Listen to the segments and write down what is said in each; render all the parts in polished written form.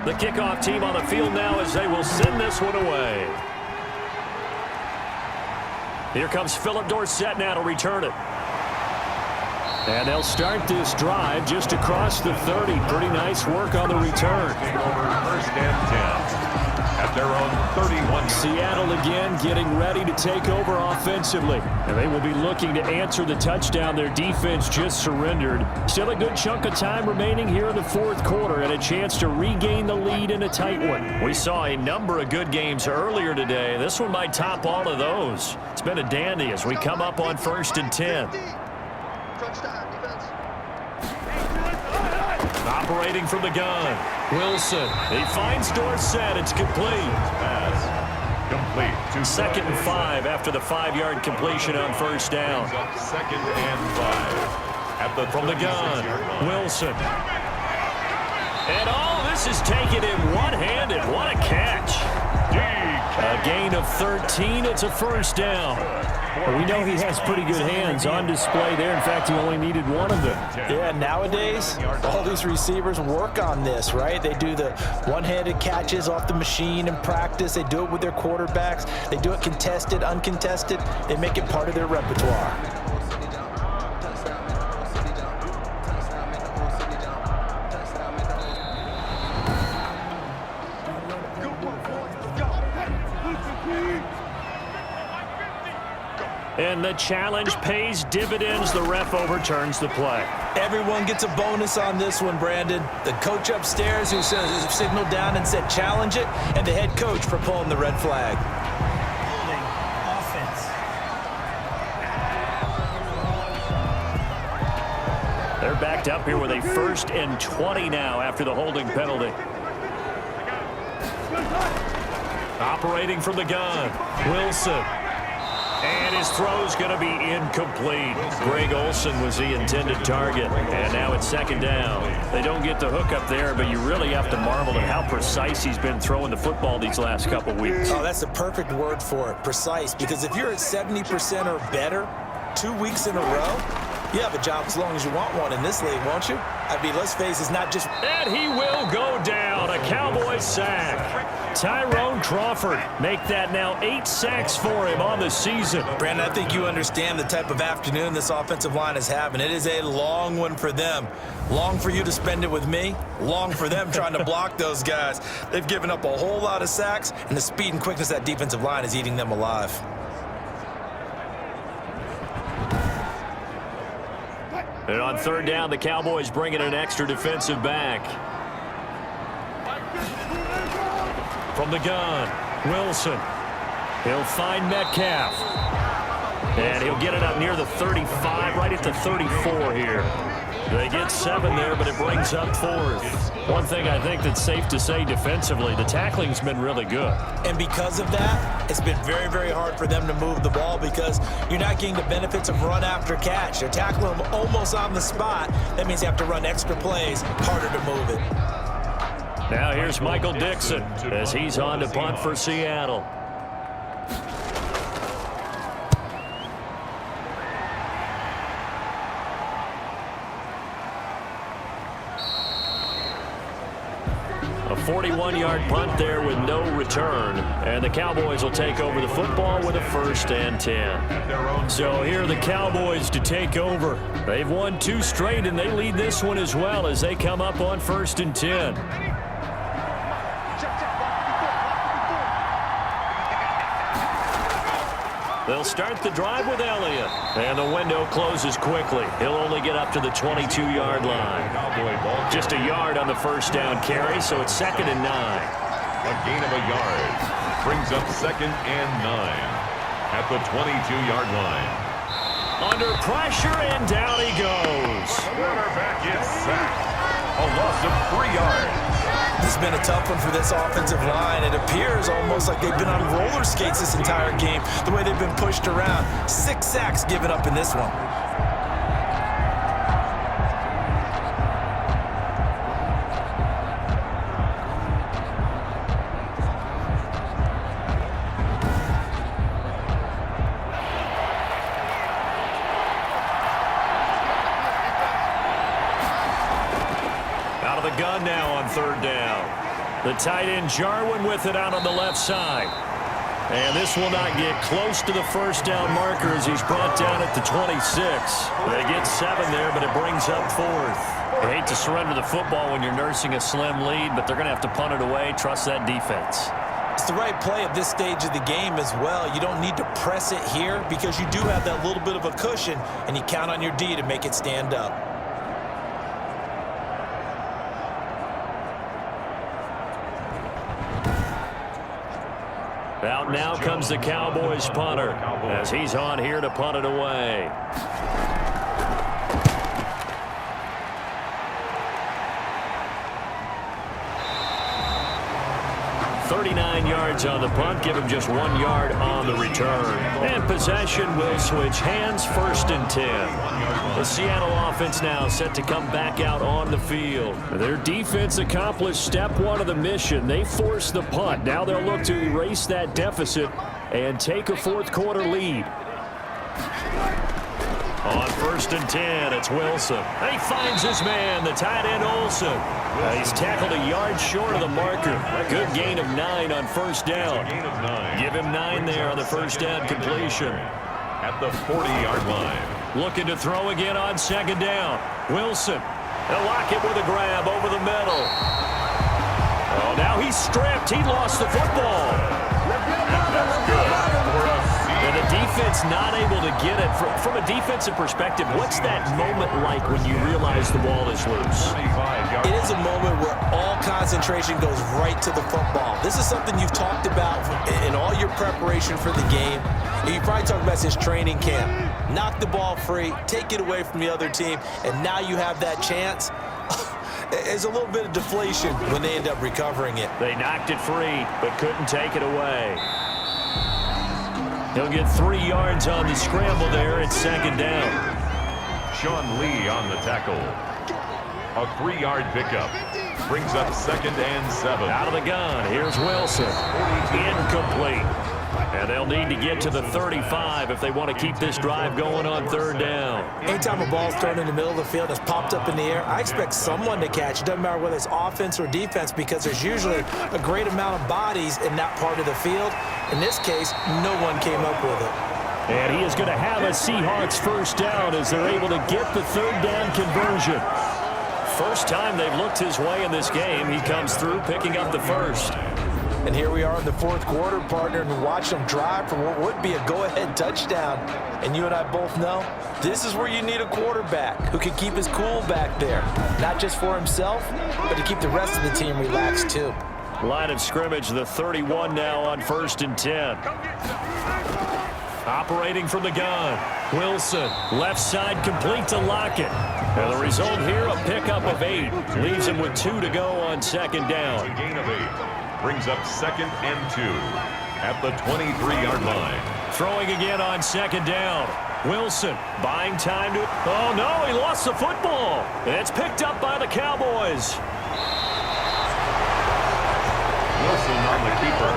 The kickoff team on the field now as they will send this one away. Here comes Philip Dorsett now to return it. And they'll start this drive just across the 30. Pretty nice work on the return. First and 10 at their own 31. Seattle again getting ready to take over offensively. And they will be looking to answer the touchdown their defense just surrendered. Still a good chunk of time remaining here in the fourth quarter and a chance to regain the lead in a tight one. We saw a number of good games earlier today. This one might top all of those. It's been a dandy as we come up on 1st and 10. Operating from the gun. Wilson. He finds Dorsett. It's complete. Pass complete. 2nd and 5 after the 5-yard completion on first down. 2nd and 5. From the gun. Wilson. And this is taken in one-handed. What a catch. A gain of 13. It's a first down. Well, we know he has pretty good hands on display there. In fact, he only needed one of them. Yeah, nowadays, all these receivers work on this, right? They do the one-handed catches off the machine in practice. They do it with their quarterbacks. They do it contested, uncontested. They make it part of their repertoire. And the challenge pays dividends. The ref overturns the play. Everyone gets a bonus on this one, Brandon. The coach upstairs who signaled down and said challenge it, and the head coach for pulling the red flag. Offense. They're backed up here with a 1st and 20 now after the holding penalty. Operating from the gun. Wilson. And his throw's going to be incomplete. Greg Olsen was the intended target. And now it's 2nd down. They don't get the hook up there, but you really have to marvel at how precise he's been throwing the football these last couple weeks. Oh, that's the perfect word for it, precise. Because if you're at 70% or better 2 weeks in a row, you have a job as long as you want one in this league, won't you? I mean, let's face it, it's not just... And he will go down. A Cowboys sack. Tyrone Crawford make that now 8 sacks for him on the season. Brandon, I think you understand the type of afternoon this offensive line is having. It is a long one for them. Long for you to spend it with me. Long for them trying to block those guys. They've given up a whole lot of sacks, and the speed and quickness of that defensive line is eating them alive. And on 3rd down, the Cowboys bring in an extra defensive back. From the gun, Wilson. He'll find Metcalf. And he'll get it up near the 35, right at the 34 here. They get 7 there, but it brings up 4th. One thing I think that's safe to say defensively, the tackling's been really good. And because of that, it's been very, very hard for them to move the ball because you're not getting the benefits of run after catch. They're tackling them almost on the spot. That means you have to run extra plays, harder to move it. Now here's Michael Dixon as he's on to punt for Seattle. A 41-yard punt there with no return. And the Cowboys will take over the football with a 1st and 10. So here are the Cowboys to take over. They've won 2 straight, and they lead this one as well as they come up on 1st and 10. They'll start the drive with Elliott. And the window closes quickly. He'll only get up to the 22-yard line. Just a yard on the 1st down carry, so it's 2nd and 9. A gain of a yard. Brings up 2nd and 9 at the 22-yard line. Under pressure, and down he goes. Quarterback is sacked. A loss of 3 yards. This has been a tough one for this offensive line. It appears almost like they've been on roller skates this entire game, the way they've been pushed around. 6 sacks given up in this one. Out of the gun now on 3rd down. The tight end Jarwin with it out on the left side. And this will not get close to the first down marker as he's brought down at the 26. They get 7 there, but it brings up 4th. You hate to surrender the football when you're nursing a slim lead, but they're going to have to punt it away. Trust that defense. It's the right play at this stage of the game as well. You don't need to press it here because you do have that little bit of a cushion, and you count on your D to make it stand up. Out now comes the Cowboys punter as he's on here to punt it away. 39 yards on the punt, give him just 1 yard on the return. And possession will switch hands, 1st and 10. The Seattle offense now set to come back out on the field. Their defense accomplished step 1 of the mission. They forced the punt. Now they'll look to erase that deficit and take a 4th quarter lead. On 1st and 10, it's Wilson. He finds his man, the tight end Olsen. He's tackled a yard short of the marker. Good gain of 9 on 1st down. Give him 9 there on the 1st down completion. At the 40-yard line. Looking to throw again on 2nd down. Wilson. They'll lock it with a grab over the middle. Oh, now he's stripped. He lost the football. That's good for us. And the defense not able to get it. From a defensive perspective, what's that moment like when you realize the ball is loose? It is a moment where all concentration goes right to the football. This is something you've talked about in all your preparation for the game. And you probably talked about since training camp. Knock the ball free, take it away from the other team, and now you have that chance. There's a little bit of deflation when they end up recovering it. They knocked it free, but couldn't take it away. He'll get 3 yards on the scramble there at 2nd down. Sean Lee on the tackle. A 3-yard pickup. Brings up 2nd and 7. Out of the gun, here's Wilson. Incomplete. And they'll need to get to the 35 if they want to keep this drive going on 3rd down. Anytime a ball's thrown in the middle of the field, it's popped up in the air, I expect someone to catch. It doesn't matter whether it's offense or defense because there's usually a great amount of bodies in that part of the field. In this case, no one came up with it. And he is going to have a Seahawks 1st down as they're able to get the 3rd down conversion. First time they've looked his way in this game. He comes through picking up the 1st. And here we are in the 4th quarter, partner, and watch them drive for what would be a go-ahead touchdown. And you and I both know this is where you need a quarterback who can keep his cool back there. Not just for himself, but to keep the rest of the team relaxed too. Line of scrimmage, the 31 now on 1st and 10. Operating from the gun. Wilson, left side complete to Lockett. And the result here, a pickup of 8. Leaves him with 2 to go on 2nd down. A gain of 8. Brings up 2nd and 2 at the 23-yard line. Throwing again on 2nd down. Wilson buying time to... Oh, no, he lost the football. It's picked up by the Cowboys. Wilson on the keeper.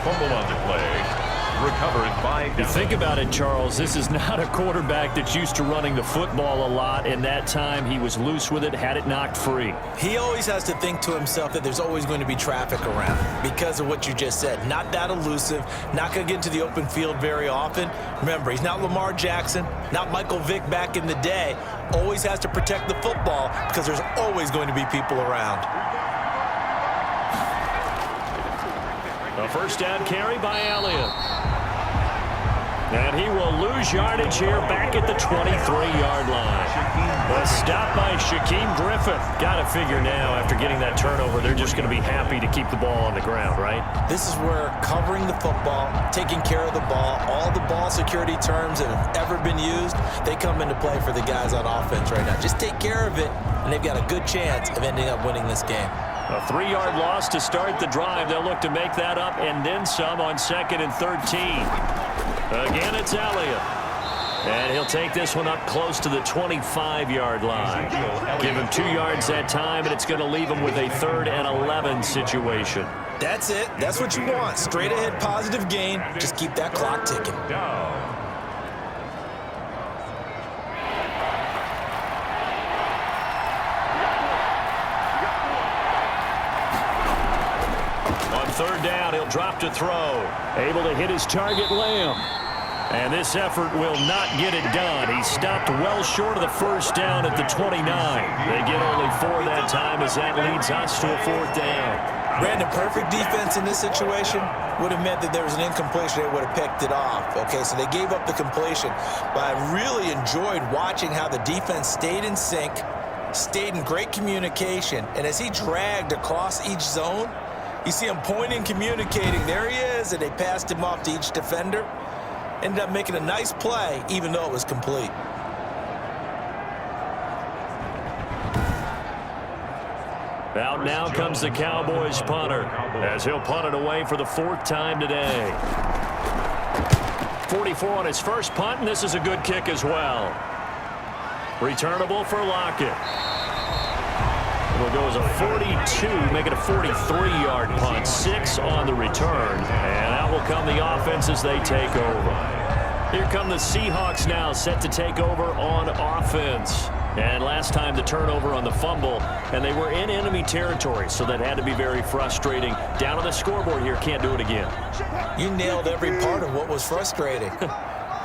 Fumble on the play. Recovered by... You think about it, Charles, this is not a quarterback that's used to running the football a lot. In that time, he was loose with it, had it knocked free. He always has to think to himself that there's always going to be traffic around because of what you just said. Not that elusive, not going to get into the open field very often. Remember, he's not Lamar Jackson, not Michael Vick back in the day. Always has to protect the football because there's always going to be people around. A 1st down carry by Elliott. And he will lose yardage here back at the 23-yard line. A stop by Shaquem Griffin. Got to figure now after getting that turnover, they're just going to be happy to keep the ball on the ground, right? This is where covering the football, taking care of the ball, all the ball security terms that have ever been used, they come into play for the guys on offense right now. Just take care of it, and they've got a good chance of ending up winning this game. A 3-yard loss to start the drive. They'll look to make that up and then some on 2nd and 13. Again, it's Elliott. And he'll take this one up close to the 25-yard line. Give him 2 yards that time, and it's going to leave him with a 3rd and 11 situation. That's it. That's what you want. Straight ahead positive gain. Just keep that clock ticking. third down, he'll drop to throw. Able to hit his target, Lamb. And this effort will not get it done. He stopped well short of the first down at the 29. They get only 4 that time as that leads us to a 4th down. Brandon, perfect defense in this situation would have meant that there was an incompletion. They would have picked it off. Okay, so they gave up the completion. But I really enjoyed watching how the defense stayed in sync, stayed in great communication. And as he dragged across each zone, you see him pointing, communicating. There he is, and they passed him off to each defender. Ended up making a nice play, even though it was complete. Out now comes the Cowboys punter, as he'll punt it away for the 4th time today. 44 on his first punt, and this is a good kick as well. Returnable for Lockett. It'll go as a 42, make it a 43-yard punt. 6 on the return, and out will come the offense as they take over. Here come the Seahawks now, set to take over on offense. And last time the turnover on the fumble, and they were in enemy territory, so that had to be very frustrating. Down on the scoreboard here, can't do it again. You nailed every part of what was frustrating.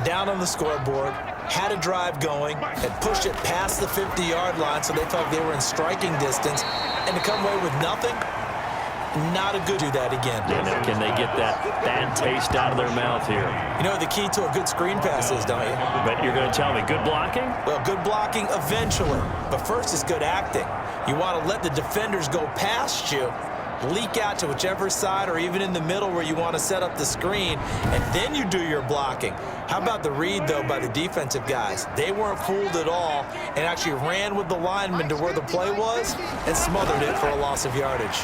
Down on the scoreboard, had a drive going, had pushed it past the 50-yard line, so they felt they were in striking distance, and to come away with nothing, not a good do that again. Yeah, now can they get that bad taste out of their mouth here? You know what the key to a good screen pass is, don't you? But you're going to tell me, good blocking? Well, good blocking eventually, but first is good acting. You want to let the defenders go past you, leak out to whichever side or even in the middle where you want to set up the screen, and then you do your blocking. How about the read, though, by the defensive guys? They weren't fooled at all and actually ran with the lineman to where the play was and smothered it for a loss of yardage.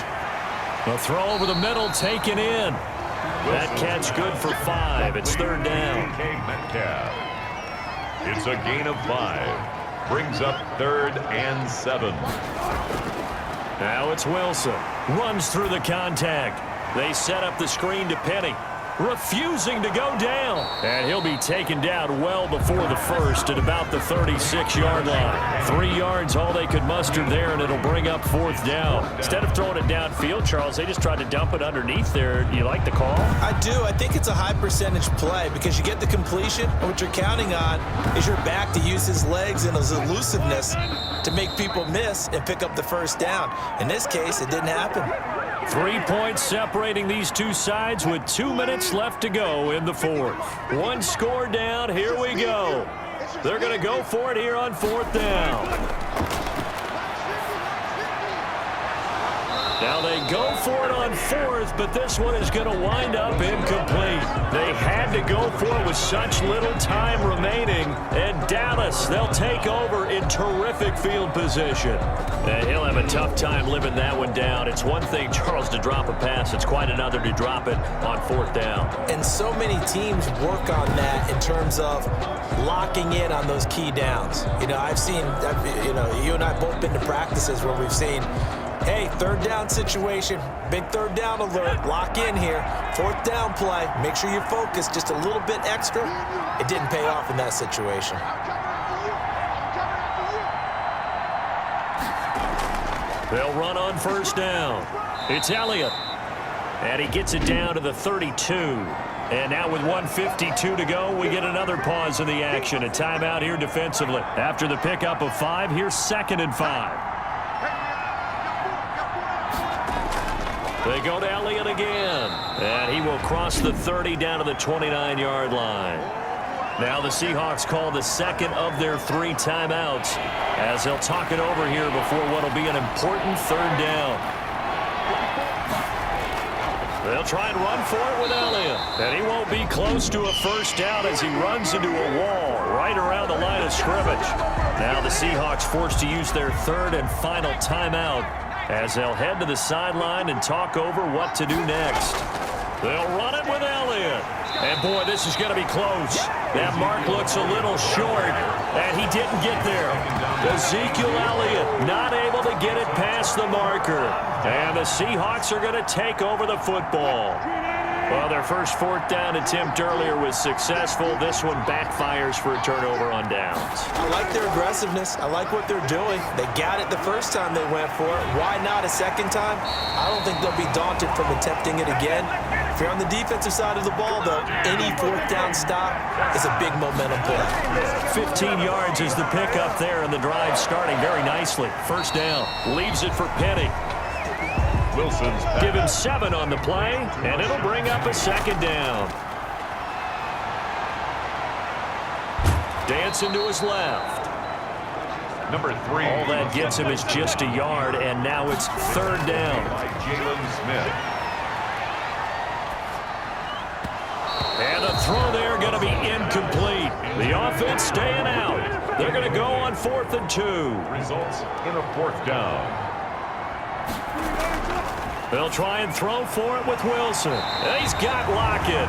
A throw over the middle, taken in. That catch good for 5. It's 3rd down. It's a gain of 5. Brings up 3rd and 7. Now it's Wilson. Runs through the contact. They set up the screen to Penny. Refusing to go down. And he'll be taken down well before the first at about the 36-yard line. 3 yards, all they could muster there, and it'll bring up 4th down. Instead of throwing it downfield, Charles, they just tried to dump it underneath there. Do you like the call? I do. I think it's a high-percentage play because you get the completion, and what you're counting on is your back to use his legs and his elusiveness to make people miss and pick up the first down. In this case, it didn't happen. 3 points separating these two sides with 2 minutes left to go in the 4th. 1 score down. Here we go. They're going to go for it here on 4th down. Now they go for it on 4th, but this one is going to wind up incomplete. They had to go for it with such little time remaining. And Dallas, they'll take over in terrific field position. And he'll have a tough time living that one down. It's one thing, Charles, to drop a pass. It's quite another to drop it on 4th down. And so many teams work on that in terms of locking in on those key downs. You know, you and I both been to practices where we've seen, hey, 3rd down situation, big 3rd down alert, lock in here, 4th down play, make sure you focus just a little bit extra. It didn't pay off in that situation. They'll run on 1st down. It's Elliott. And he gets it down to the 32. And now with 1:52 to go, we get another pause in the action. A timeout here defensively. After the pickup of 5, here's 2nd and 5. They go to Elliott again. And he will cross the 30 down to the 29-yard line. Now the Seahawks call the 2nd of their 3 timeouts as they'll talk it over here before what will be an important 3rd down. They'll try and run for it with Elliott. And he won't be close to a first down as he runs into a wall right around the line of scrimmage. Now the Seahawks forced to use their 3rd and final timeout as they'll head to the sideline and talk over what to do next. They'll run it with Elliott. And, boy, this is going to be close. That mark looks a little short, and he didn't get there. Ezekiel Elliott not able to get it past the marker. And the Seahawks are going to take over the football. Well, their first fourth down attempt earlier was successful. This one backfires for a turnover on downs. I like their aggressiveness. I like what they're doing. They got it the first time they went for it. Why not a second time? I don't think they'll be daunted from attempting it again. If you're on the defensive side of the ball, though, any fourth down stop is a big momentum play. 15 yards is the pickup there, and the drive starting very nicely. First down. Leaves it for Penny. Wilson's pass. Give him 7 on the play, and it'll bring up a second down. Dancing to his left. Number 3. All that gets him is just a yard, and now it's third down. By Jalen Smith. And the throw there going to be incomplete. The offense staying out. They're going to go on 4th and 2. Results in a 4th down. They'll try and throw for it with Wilson. And he's got Lockett.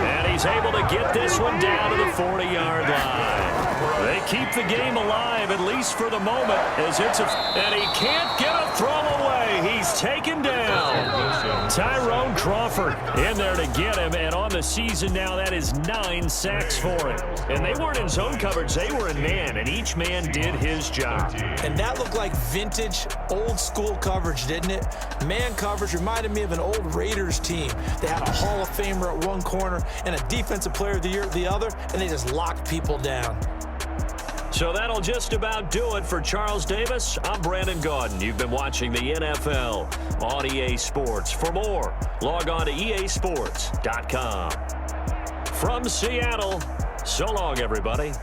And he's able to get this one down to the 40-yard line. They keep the game alive, at least for the moment, as it's and he can't get a throw away. He's taken down. Tyrone Crawford in there to get him, and on the season now, that is 9 sacks for him. And they weren't in zone coverage, they were in man, and each man did his job. And that looked like vintage, old-school coverage, didn't it? Man coverage reminded me of an old Raiders team. They had a Hall of Famer at one corner and a Defensive Player of the Year at the other, and they just locked people down. So that'll just about do it for Charles Davis. I'm Brandon Gaudin. You've been watching the NFL on EA Sports. For more, log on to easports.com. From Seattle, so long, everybody.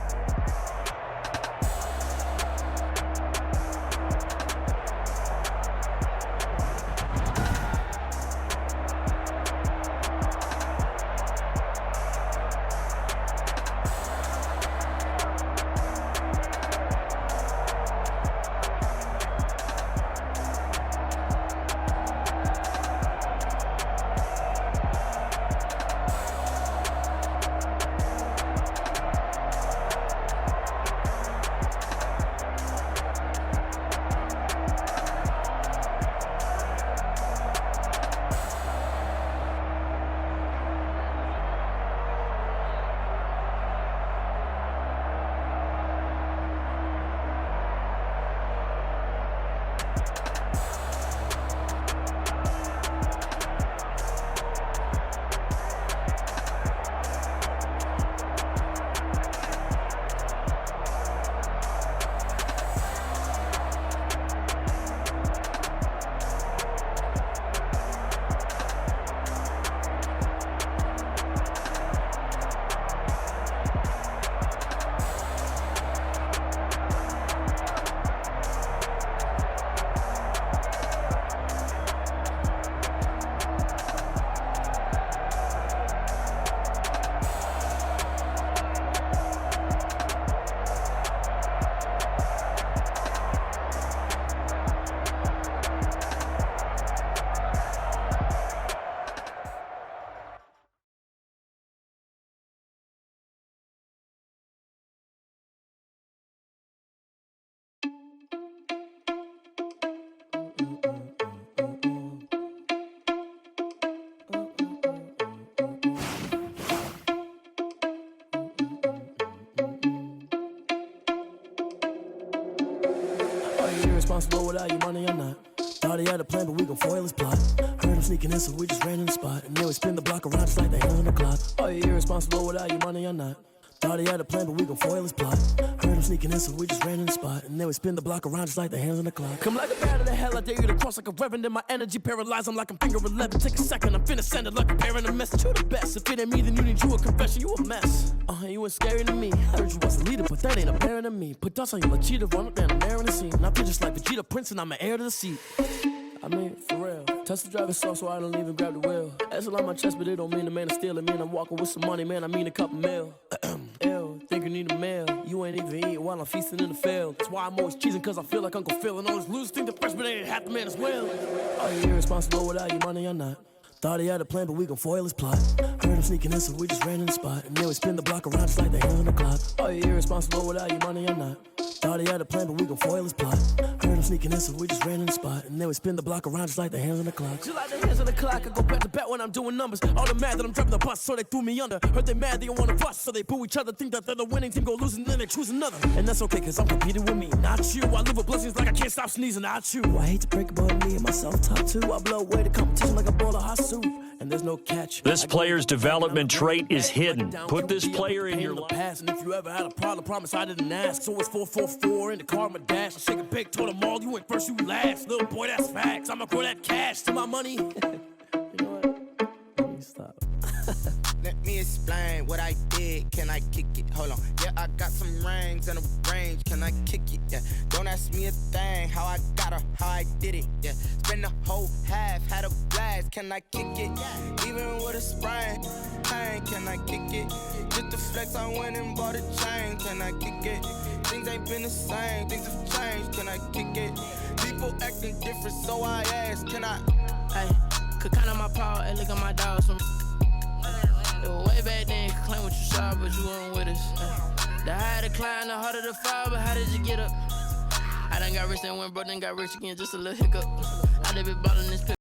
Irresponsible without your money or not. Thought he had a plan, but we gon' foil his plot. Heard him sneaking in, so we just ran in the spot. And then we spin the block around just like the hands on the clock. Are you irresponsible without your money or not? Thought he had a plan, but we gon' foil his plot. Heard him sneaking in, so we just ran in the spot. And then we spin the block around just like the hands on the clock. Come like a bat of the hell, I dare you to cross like a reverend. In my energy paralyzed, I'm like I'm finger 11. Take a second, I'm finna send it like a parent a message. You the best, if it ain't me, then you need you a confession. You a mess, you ain't scary to me. I heard you was a leader, but that ain't apparent to me. Put dust on you like cheetah, run up down the air in the scene. Now feel just like Vegeta Prince, and I'm an heir to the seat. I mean, for real. Touch the driver's soft, so I don't even grab the wheel. That's on my chest, but it don't mean the man is stealing. Mean I'm walking with some money, man, I mean a couple mil. Ew, think you need a meal. You ain't even eating while I'm feasting in the field. That's why I'm always cheesing, cause I feel like Uncle Phil. And all this losers think the freshman ain't half the man as well. Are you irresponsible without your money or not? Thought he had a plan, but we gon' foil his plot. Heard him sneaking in, so we just ran in the spot. And then we spin the block around just like the hands on the clock. Are you irresponsible without your money or not? Thought he had a plan, but we gon' foil his plot. Heard him sneaking in, so we just ran in the spot. And then we spin the block around just like the hands on the clock. Just like the hands on the clock, I go back to back when I'm doing numbers. All the mad that I'm dropping the bus, so they threw me under. Heard they mad, they don't wanna bust, so they boo each other. Think that they're the winning team, go losing, then they choose another. And that's okay, cause I'm competing with me, not you. I live with blessings like I can't stop sneezing, not you. I hate to break it, but me and myself top two. I blow away the competition like a bowl of hot soup. And there's no catch. This player's development trait is hidden. Put this player in your life. And if you ever had a problem, promise I didn't ask. So it's 444 in the car, my dash. I shake a big, told them all, you went first, you last. Little boy, that's facts. I'ma grow that cash to my money. You know what? Let me stop. Let me explain what I did. Can I kick it? Hold on. Yeah, I got some rings and a range. Can I kick it? Yeah. Don't ask me a thing. How I got her, how I did it. Yeah. Spend the whole half, had a blast. Can I kick it? Even with a sprain. Hey, can I kick it? Just the flex, I went and bought a chain. Can I kick it? Things ain't been the same. Things have changed. Can I kick it? People acting different, so I ask. Can I? Hey, could count on my power and look at my dogs from. It was way back then, could claim what you saw, but you weren't with us. The higher the climb, the harder the fall, but how did you get up? I done got rich and went broke, then got rich again, just a little hiccup.